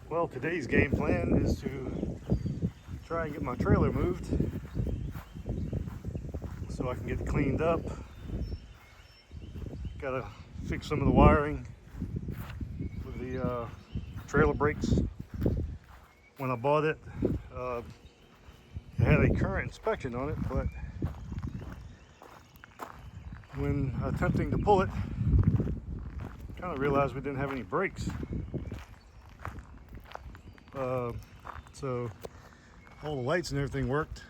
Well, today's game plan is to try and get my trailer moved so I can get it cleaned up. Gotta fix some of the wiring with the trailer brakes. When I bought it, it had a current inspection on it, but when attempting to pull it, kind of realized we didn't have any brakes. So all the lights and everything worked,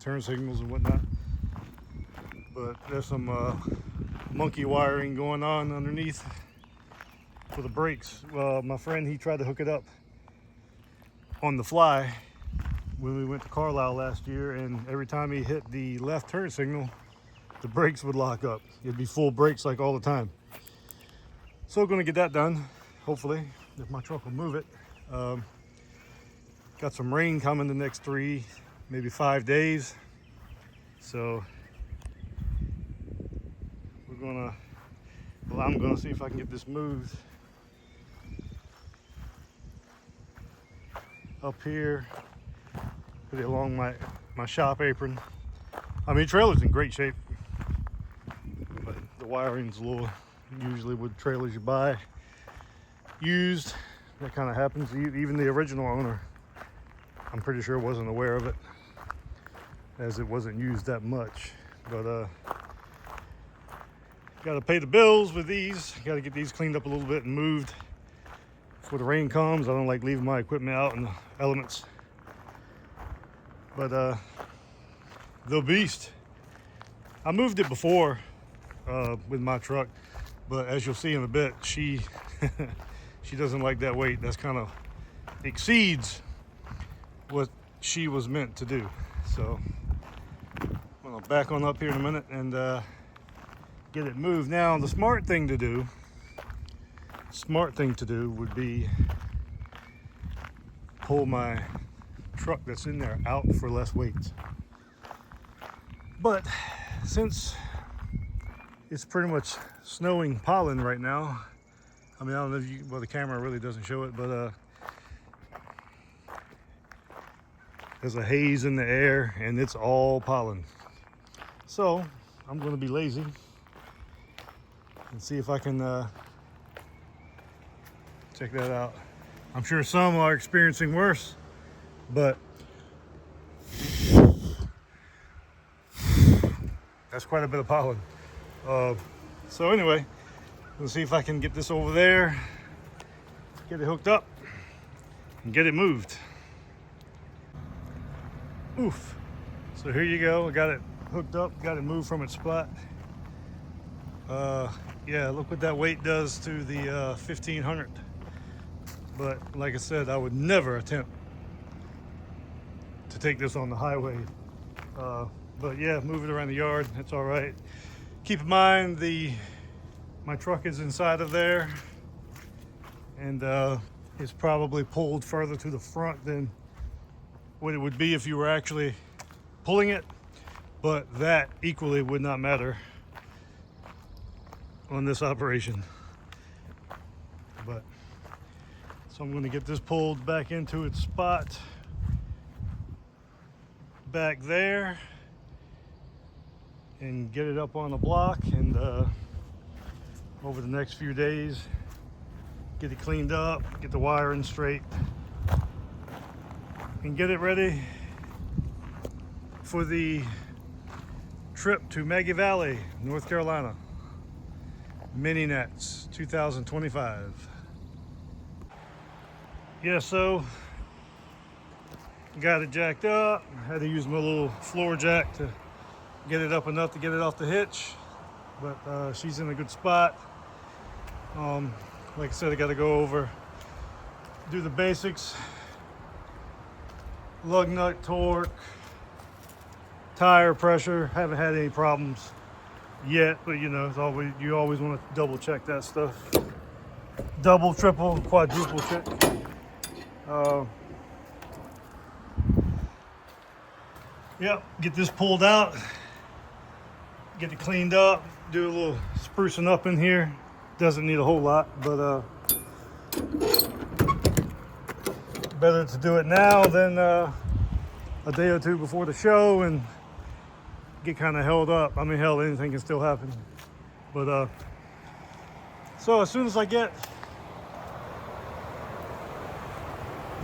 turn signals and whatnot, but there's some monkey wiring going on underneath for the brakes. My friend, he tried to hook it up on the fly when we went to Carlisle last year, and every time he hit the left turn signal, the brakes would lock up. It'd be full brakes like all the time. So going to get that done, hopefully, if my truck will move it. Got some rain coming the next 3, maybe 5 days. So I'm gonna see if I can get this moved up here, put it along my shop apron. I mean, trailer's in great shape, but the wiring's a little, usually with trailers you buy used, that kind of happens. Even the original owner, I'm pretty sure, wasn't aware of it, as it wasn't used that much. But gotta pay the bills with these. Gotta get these cleaned up a little bit and moved before the rain comes. I don't like leaving my equipment out in the elements. But the beast, I moved it before with my truck, but as you'll see in a bit, she she doesn't like that weight. That's kind of exceeds what she was meant to do. So I'm gonna back on up here in a minute and get it moved. Now, the smart thing to do would be pull my truck that's in there out for less weight. But since it's pretty much snowing pollen right now, I mean, I don't know if you, well, the camera really doesn't show it, but there's a haze in the air and it's all pollen. So I'm going to be lazy and see if I can check that out. I'm sure some are experiencing worse, but that's quite a bit of pollen. So anyway, we'll see if I can get this over there, get it hooked up, and get it moved. Oof. So here you go. I got it hooked up, got it moved from its spot. Yeah, look what that weight does to the 1500. But like I said, I would never attempt to take this on the highway. But yeah, move it around the yard, that's all right. Keep in mind, my truck is inside of there, and it's probably pulled further to the front than what it would be if you were actually pulling it, but that equally would not matter on this operation. But so I'm going to get this pulled back into its spot back there and get it up on the block, and over the next few days get it cleaned up, get the wiring straight, and get it ready for the trip to Maggie Valley, North Carolina. NiniNats 2025. Yeah, so got it jacked up. Had to use my little floor jack to get it up enough to get it off the hitch, but she's in a good spot. Like I said, I got to go over, do the basics: lug nut torque, tire pressure. Haven't had any problems yet, but you know, you always want to double check that stuff. Double, triple, quadruple check. Yep, get this pulled out, get it cleaned up, do a little sprucing up in here, doesn't need a whole lot, but better to do it now than a day or two before the show and get kind of held up. I mean, hell, anything can still happen. But so as soon as I get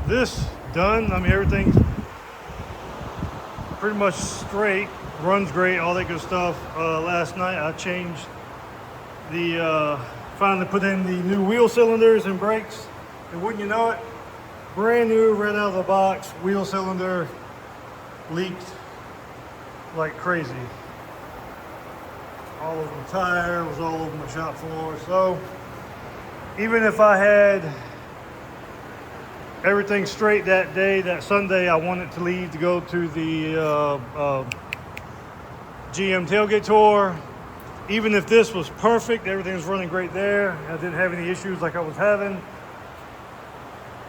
this done, I mean, everything's pretty much straight, runs great, all that good stuff. Last night I changed the, finally put in the new wheel cylinders and brakes, and wouldn't you know it, brand new, right out of the box, wheel cylinder leaked like crazy. All over the tire, was all over my shop floor. So even if I had everything straight that day, that Sunday, I wanted to leave to go to the GM tailgate tour. Even if this was perfect, everything was running great there, I didn't have any issues like I was having,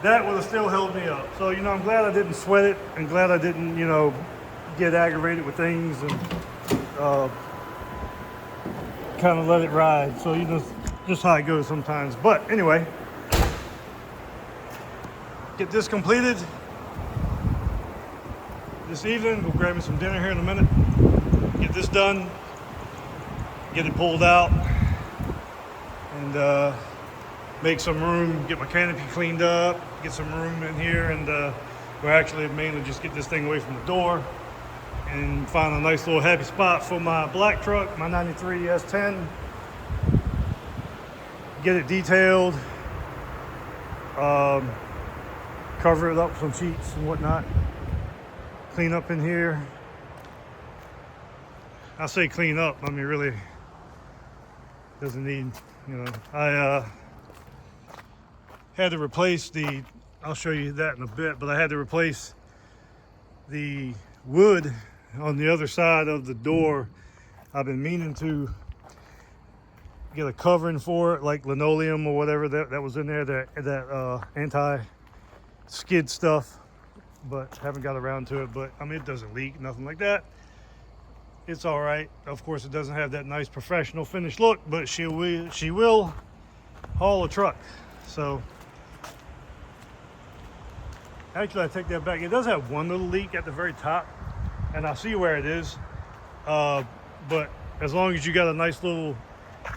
that would have still held me up. So, you know, I'm glad I didn't sweat it, and glad I didn't, you know, get aggravated with things and kind of let it ride. So, you know, just how it goes sometimes. But anyway, get this completed this evening. Go grab me some dinner here in a minute. Get this done, get it pulled out, and make some room, get my canopy cleaned up, get some room in here, and we'll actually mainly just get this thing away from the door and find a nice little happy spot for my black truck, my 93 S10. Get it detailed, cover it up with some sheets and whatnot, clean up in here. I say clean up, I mean really doesn't need, you know, I had to replace the, I'll show you that in a bit, but I had to replace the wood on the other side of the door. I've been meaning to get a covering for it, like linoleum or whatever that was in there, that anti-skid stuff, but haven't got around to it. But I mean, it doesn't leak, nothing like that. It's all right. Of course, it doesn't have that nice professional finished look, but she will haul a truck. So actually, I take that back. It does have one little leak at the very top, and I see where it is. But as long as you got a nice little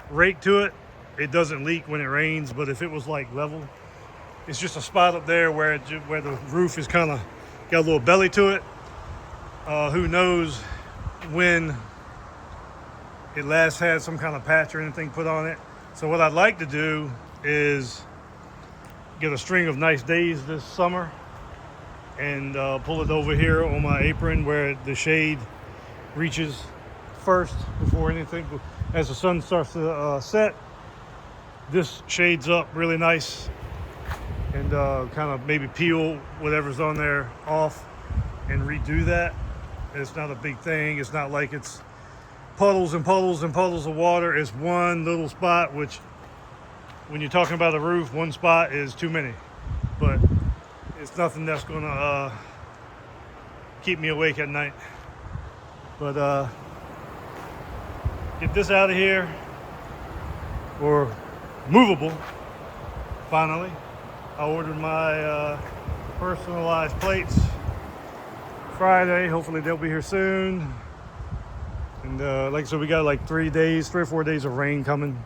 rake to it, it doesn't leak when it rains. But if it was like level, it's just a spot up there where the roof is kind of got a little belly to it. Who knows when it last had some kind of patch or anything put on it. So what I'd like to do is get a string of nice days this summer and pull it over here on my apron where the shade reaches first before anything. As the sun starts to set, this shades up really nice, and kind of maybe peel whatever's on there off and redo that. It's not a big thing. It's not like it's puddles and puddles and puddles of water. It's one little spot, which when you're talking about a roof, one spot is too many. But it's nothing that's gonna keep me awake at night. But get this out of here, or movable. Finally, I ordered my personalized plates Friday. Hopefully they'll be here soon. And like I said, we got like 3 or 4 days of rain coming.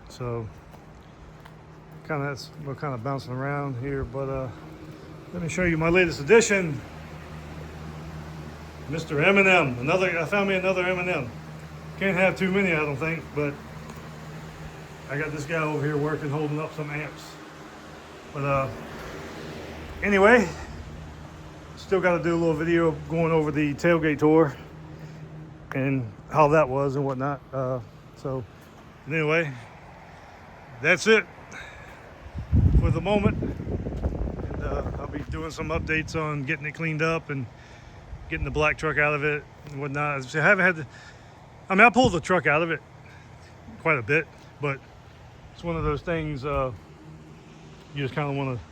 So we're kind of bouncing around here, but let me show you my latest addition, Mr. M&M. I found me another M&M. Can't have too many, I don't think, but I got this guy over here working, holding up some amps. But anyway, still got to do a little video going over the tailgate tour and how that was and whatnot. So anyway, that's it for the moment. And I'll be doing some updates on getting it cleaned up and getting the black truck out of it and whatnot. I haven't had to, I pulled the truck out of it quite a bit, but it's one of those things you just kind of want to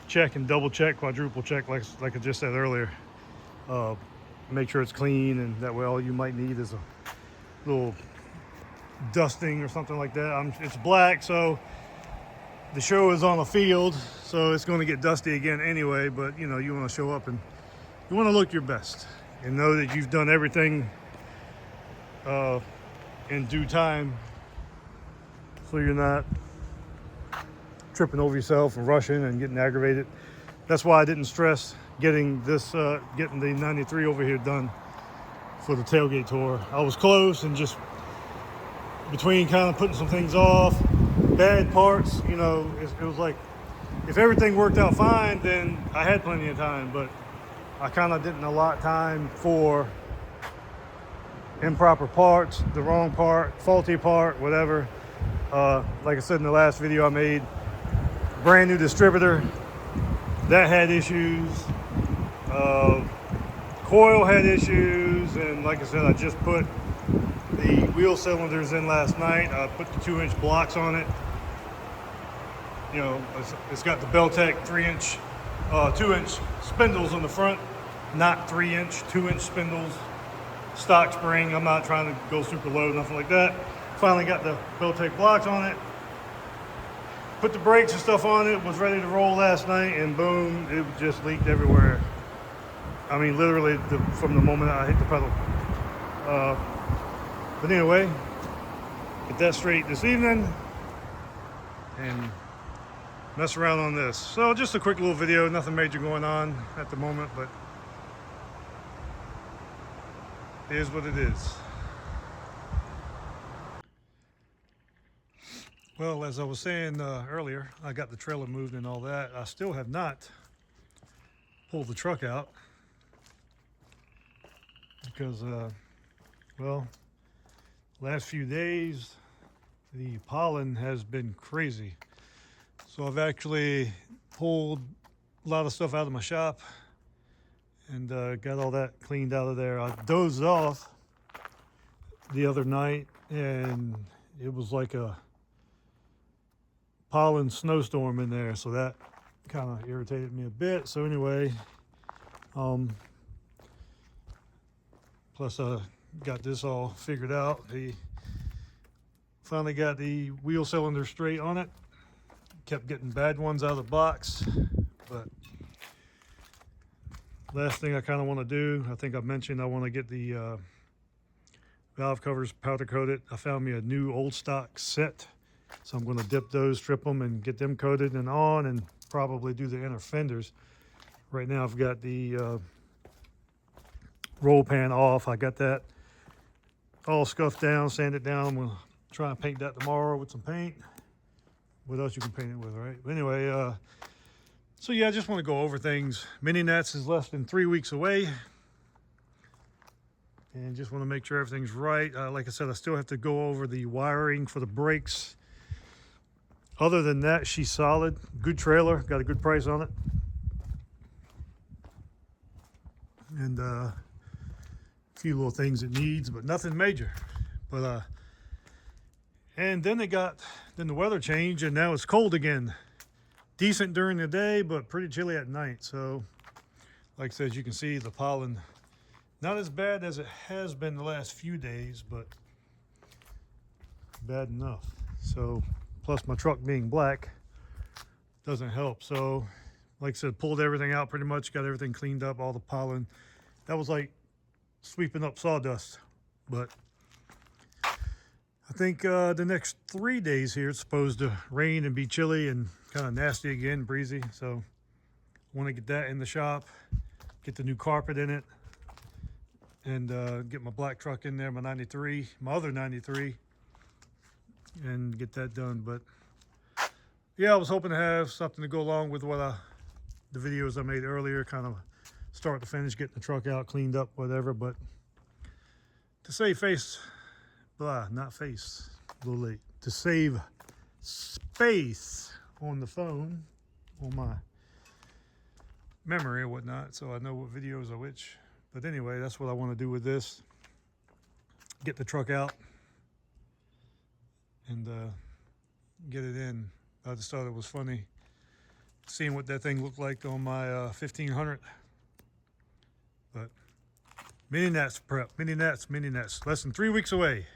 check and double check, quadruple check, like I just said earlier. Make sure it's clean, and that way all you might need is a little dusting or something like that. It's black, so the show is on a field, so it's going to get dusty again anyway. But you know, you want to show up and you want to look your best and know that you've done everything in due time, so you're not tripping over yourself and rushing and getting aggravated. That's why I didn't stress getting the 93 over here done for the tailgate tour. I was close, and just between kind of putting some things off, bad parts, you know, it was like if everything worked out fine, then I had plenty of time, but I kind of didn't allot time for improper parts, the wrong part, faulty part, whatever. Like I said in the last video I made, brand new distributor that had issues, coil had issues, and like I said, I just put the wheel cylinders in last night. I put the 2-inch blocks on it. You know, it's got the Beltec 2-inch spindles on the front, not 3-inch, 2-inch spindles, stock spring. I'm not trying to go super low, nothing like that. Finally got the Beltec blocks on it. Put the brakes and stuff on it, was ready to roll last night, and boom, it just leaked everywhere. I mean, literally from the moment I hit the pedal. But anyway, get that straight this evening and mess around on this. So just a quick little video, nothing major going on at the moment, but it is what it is. Well, as I was saying earlier, I got the trailer moved and all that. I still have not pulled the truck out because, well, last few days the pollen has been crazy. So I've actually pulled a lot of stuff out of my shop and got all that cleaned out of there. I dozed off the other night, and it was like a pollen snowstorm in there, so that kind of irritated me a bit. So anyway, plus I got this all figured out. Finally got the wheel cylinder straight on it. Kept getting bad ones out of the box, but last thing I kind of want to do, I think I mentioned I want to get the valve covers powder coated. I found me a new old stock set, so I'm going to dip those, strip them, and get them coated and on, and probably do the inner fenders. Right now I've got the roll pan off. I got that all scuffed down, sanded down. I'm going to try and paint that tomorrow with some paint. What else you can paint it with, right? But anyway, so yeah, I just want to go over things. NiniNats is less than 3 weeks away, and just want to make sure everything's right. Like I said, I still have to go over the wiring for the brakes. Other than that, she's solid. Good trailer, got a good price on it. And a few little things it needs, but nothing major. But and then the weather changed, and now it's cold again. Decent during the day, but pretty chilly at night. So like I said, as you can see, the pollen not as bad as it has been the last few days, but bad enough. So plus my truck being black doesn't help. So like I said, pulled everything out pretty much, got everything cleaned up, all the pollen. That was like sweeping up sawdust. But I think the next 3 days here, it's supposed to rain and be chilly and kind of nasty again, breezy. So I want to get that in the shop, get the new carpet in it, and get my black truck in there, my 93, my other 93, and get that done. But yeah, I was hoping to have something to go along with what the videos I made earlier, kind of start to finish, getting the truck out, cleaned up, whatever. But to save face, not face, a little late, to save space on the phone, on my memory and whatnot, so I know what videos are which. But anyway, that's what I want to do with this. Get the truck out and get it in. I just thought it was funny seeing what that thing looked like on my 1500. But NiniNats prep, NiniNats, less than 3 weeks away.